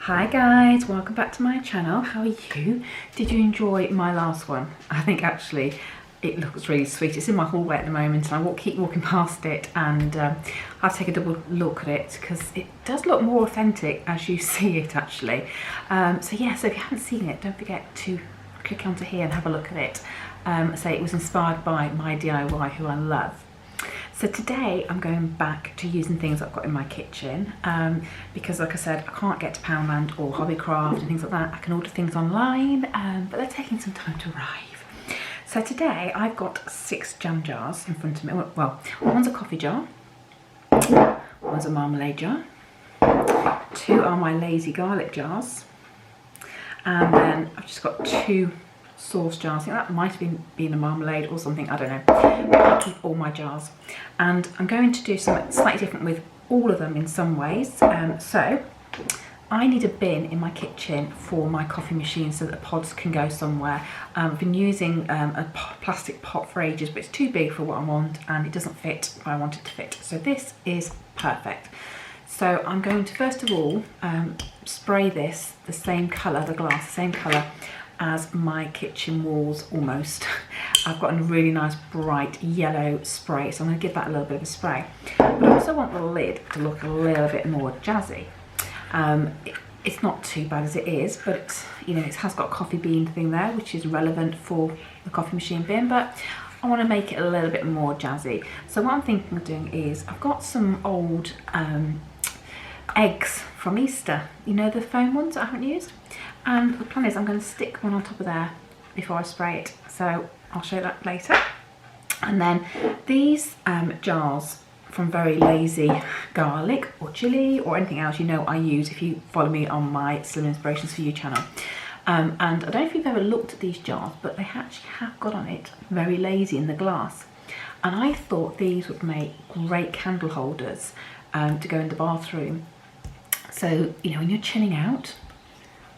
Hi guys, welcome back to my channel. How are you? Did you enjoy my last one? I think actually it looks really sweet. It's in my hallway at the moment and I keep walking past it, and I'll take a double look at it because it does look more authentic as you see it actually. So yeah, so if you haven't seen it, don't forget to click onto here and have a look at it. Say it was inspired by my DIY who I love. So today I'm going back to using things I've got in my kitchen because like I said, I can't get to Poundland or Hobbycraft and things like that. I can order things online, but they're taking some time to arrive. So today I've got 6 jam jars in front of me. Well, one's a coffee jar, one's a marmalade jar, 2 are my lazy garlic jars, and then I've just got 2 sauce jars. I think that might have been a marmalade or something, I don't know. But I keep all my jars. And I'm going to do something slightly different with all of them in some ways. So I need a bin in my kitchen for my coffee machine so that the pods can go somewhere. I've been using a plastic pot for ages, but it's too big for what I want and it doesn't fit where I want it to fit. So this is perfect. So I'm going to first of all spray this the same colour, the glass, the same colour as my kitchen walls almost. I've got a really nice bright yellow spray, so I'm going to give that a little bit of a spray. But I also want the lid to look a little bit more jazzy. It's not too bad as it is, but it's, you know, it has got a coffee bean thing there, which is relevant for the coffee machine bin, but I want to make it a little bit more jazzy. So what I'm thinking of doing is, I've got some old eggs from Easter, you know, the foam ones that I haven't used. And the plan is I'm going to stick one on top of there before I spray it. So I'll show you that later. And then these jars from Very Lazy Garlic or chili or anything else you know I use if you follow me on my Slim Inspirations for You channel. And I don't know if you've ever looked at these jars, but they actually have got on it Very Lazy in the glass. And I thought these would make great candle holders to go in the bathroom. So, you know, when you're chilling out,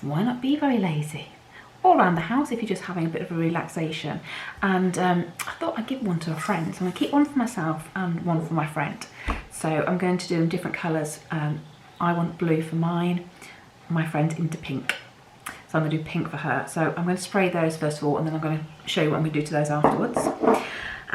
why not be very lazy? Or around the house if you're just having a bit of a relaxation. And I thought I'd give one to a friend. So I'm going to keep one for myself and one for my friend. So I'm going to do them different colours. I want blue for mine, my friend into pink. So I'm going to do pink for her. So I'm going to spray those first of all, and then I'm going to show you what I'm going to do to those afterwards.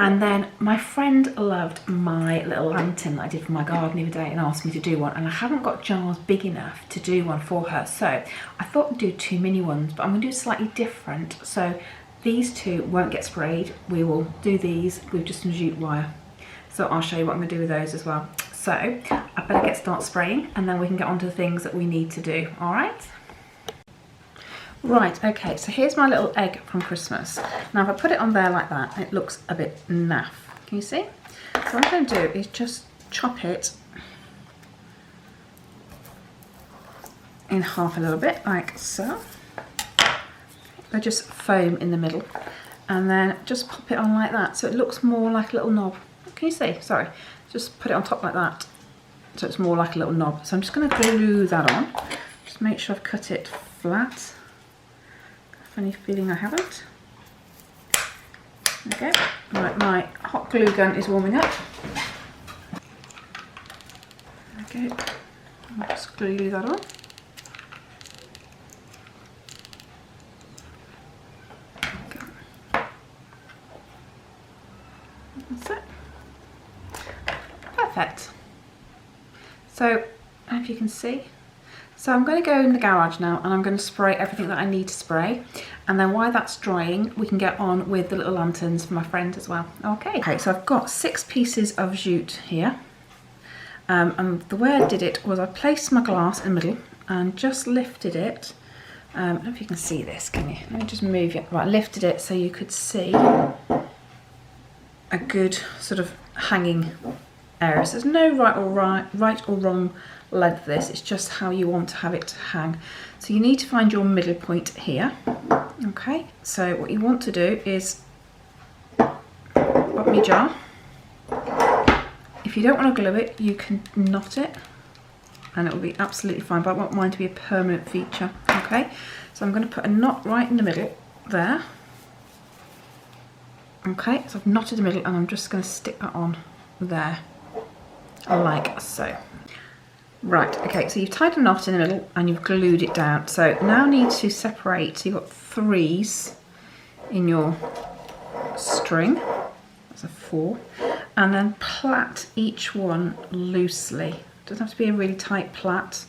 And then my friend loved my little lantern that I did for my garden the other day and asked me to do one, and I haven't got jars big enough to do one for her, so I thought I'd do 2 mini ones, but I'm going to do slightly different. So these 2 won't get sprayed. We will do these with just some jute wire. So I'll show you what I'm going to do with those as well. So I better start spraying, and then we can get on to the things that we need to do. All right? Right, okay, so here's my little egg from Christmas. Now if I put it on there like that, it looks a bit naff. Can you see? So what I'm going to do is just chop it in half a little bit, like so. I just foam in the middle, and then just pop it on like that, so it looks more like a little knob. Can you see? Sorry. Just put it on top like that, so it's more like a little knob. So I'm just going to glue that on. Just make sure I've cut it flat. Funny feeling I haven't. Okay, right, my hot glue gun is warming up. Okay, I'll just glue that on. Okay. That's it. Perfect. So, I don't know if you can see. So I'm going to go in the garage now and I'm going to spray everything that I need to spray, and then while that's drying we can get on with the little lanterns for my friend as well. Okay, so I've got 6 pieces of jute here, and the way I did it was I placed my glass in the middle and just lifted it. I don't know if you can see this, can you? Let me just move it. Right, I lifted it so you could see a good sort of hanging area. So there's no right or wrong length of this, it's just how you want to have it hang. So you need to find your middle point here. Okay, so what you want to do is pop your jar. If you don't want to glue it, you can knot it and it will be absolutely fine, but I want mine to be a permanent feature. Okay, so I'm going to put a knot right in the middle there. Okay, so I've knotted the middle and I'm just going to stick that on there like so. Right, okay, so you've tied a knot in the middle and you've glued it down. So now need to separate, so you've got 3s in your string, that's a 4, and then plait each one loosely. Doesn't have to be a really tight plait.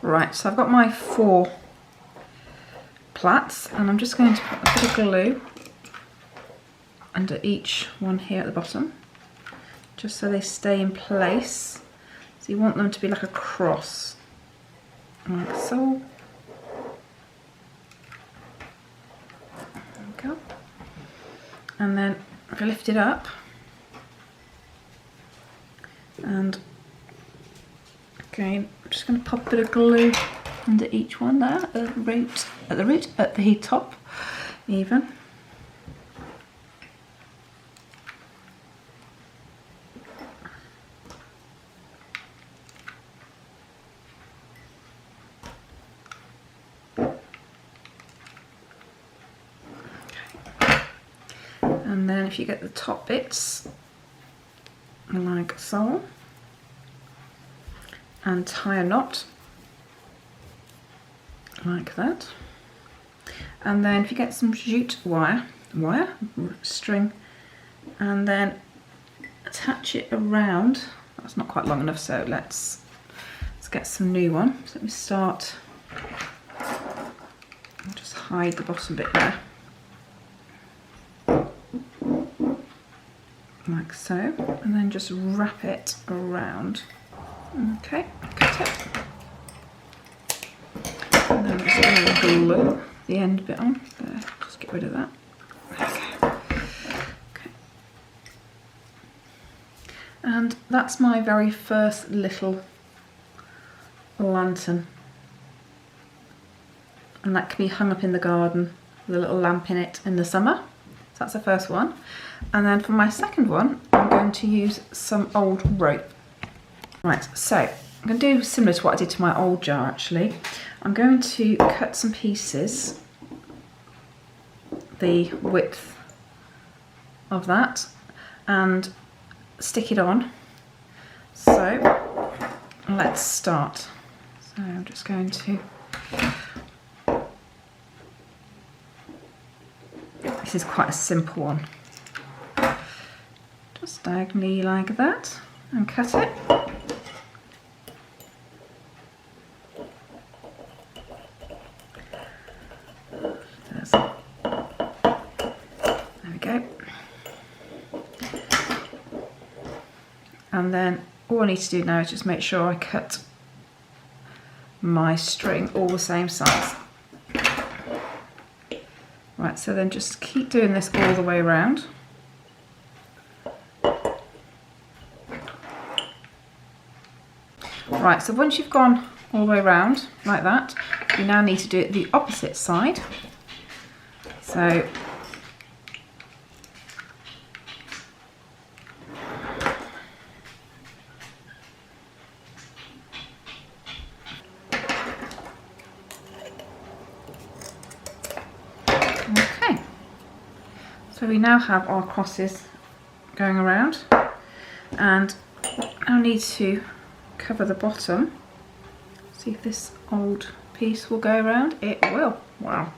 Right, so I've got my 4 plaits and I'm just going to put a bit of glue under each one here at the bottom, just so they stay in place. So you want them to be like a cross, like so. There we go. And then if I lift it up, and again, I'm just going to pop a bit of glue under each one there, at the root, at the top even. And then if you get the top bits, like so, and tie a knot, like that. And then if you get some jute string, and then attach it around, that's not quite long enough, so let's get some new one. So let me start, I'll just hide the bottom bit there. Like so, and then just wrap it around. Okay, cut it. And then I'm just going to glue the end bit on. There, just get rid of that. Okay. And that's my very first little lantern. And that can be hung up in the garden with a little lamp in it in the summer. So that's the first one. And then for my second one, I'm going to use some old rope. Right, so I'm going to do similar to what I did to my old jar actually. I'm going to cut some pieces, the width of that, and stick it on. So let's start. So I'm just going to, this is quite a simple one. Just diagonally like that and cut it. There we go. And then all I need to do now is just make sure I cut my string all the same size. Right, so then just keep doing this all the way around. Right, so once you've gone all the way around like that, you now need to do it the opposite side. So okay, so we now have our crosses going around, and I need to cover the bottom. See if this old piece will go around. It will. Wow.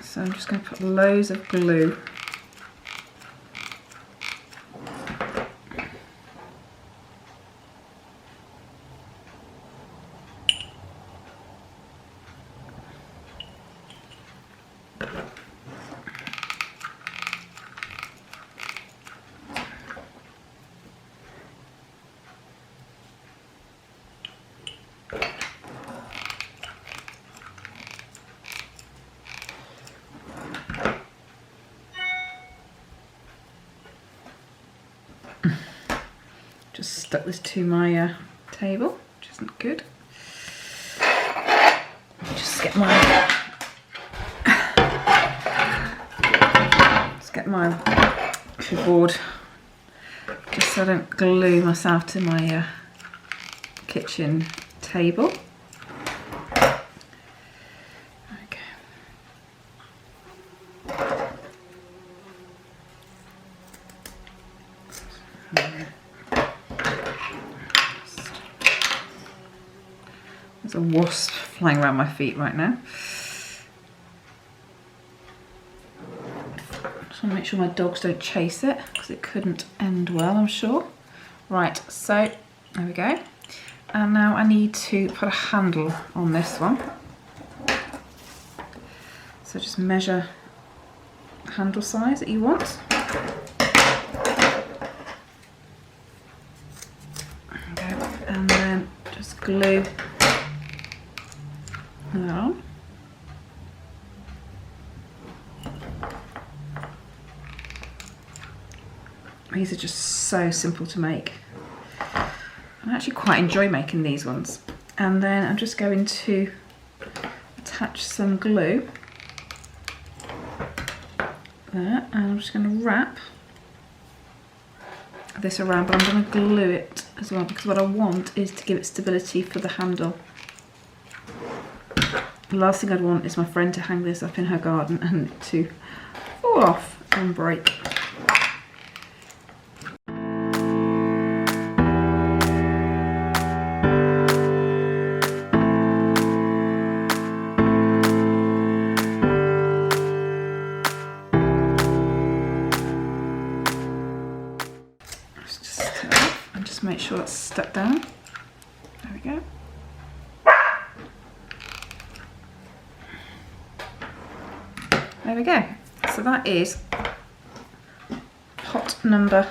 So I'm just going to put loads of glue. Just stuck this to my table, which isn't good. Just get my board just so I don't glue myself to my kitchen table. Okay. There's a wasp flying around my feet right now. Just want to make sure my dogs don't chase it, because it couldn't end well, I'm sure. Right, so there we go. And now I need to put a handle on this one. So just measure the handle size that you want. Okay, and then just glue that on. These are just so simple to make. I actually quite enjoy making these ones. And then I'm just going to attach some glue there, and I'm just going to wrap this around, but I'm going to glue it as well, because what I want is to give it stability for the handle. The last thing I'd want is my friend to hang this up in her garden and to fall off and break. Make sure it's stuck down. There we go. There we go. So that is pot number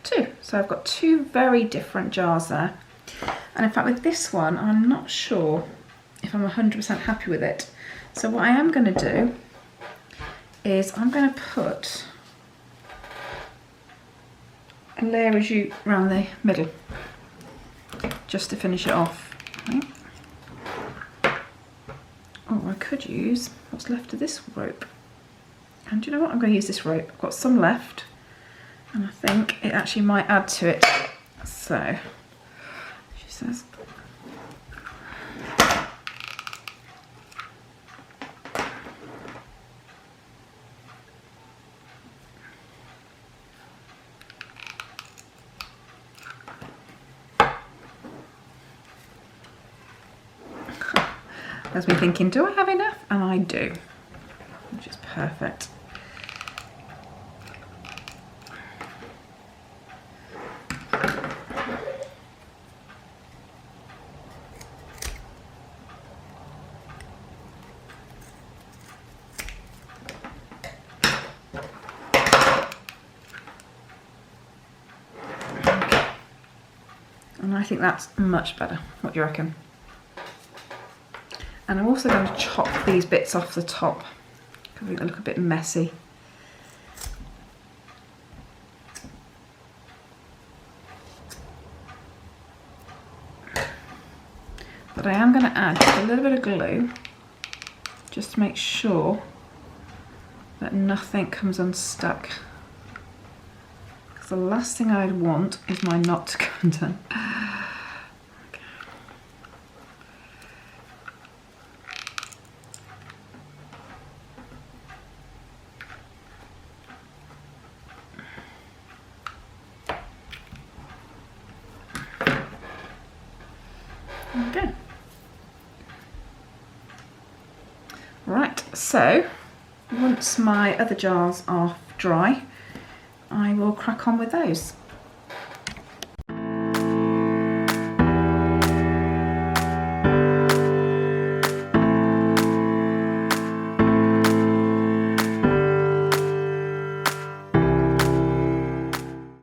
2. So I've got 2 very different jars there. And in fact with this one, I'm not sure if I'm 100% happy with it. So what I am going to do is I'm going to put a layer of jute around the middle, just to finish it off. Right. Oh, I could use what's left of this rope. And do you know what? I'm going to use this rope. I've got some left, and I think it actually might add to it. So, she says. Has me thinking, do I have enough? And I do, which is perfect. Okay. And I think that's much better. What do you reckon? And I'm also going to chop these bits off the top because I think they look a bit messy. But I am going to add just a little bit of glue just to make sure that nothing comes unstuck. Because the last thing I'd want is my knot to come undone. Okay. Right, so once my other jars are dry, I will crack on with those.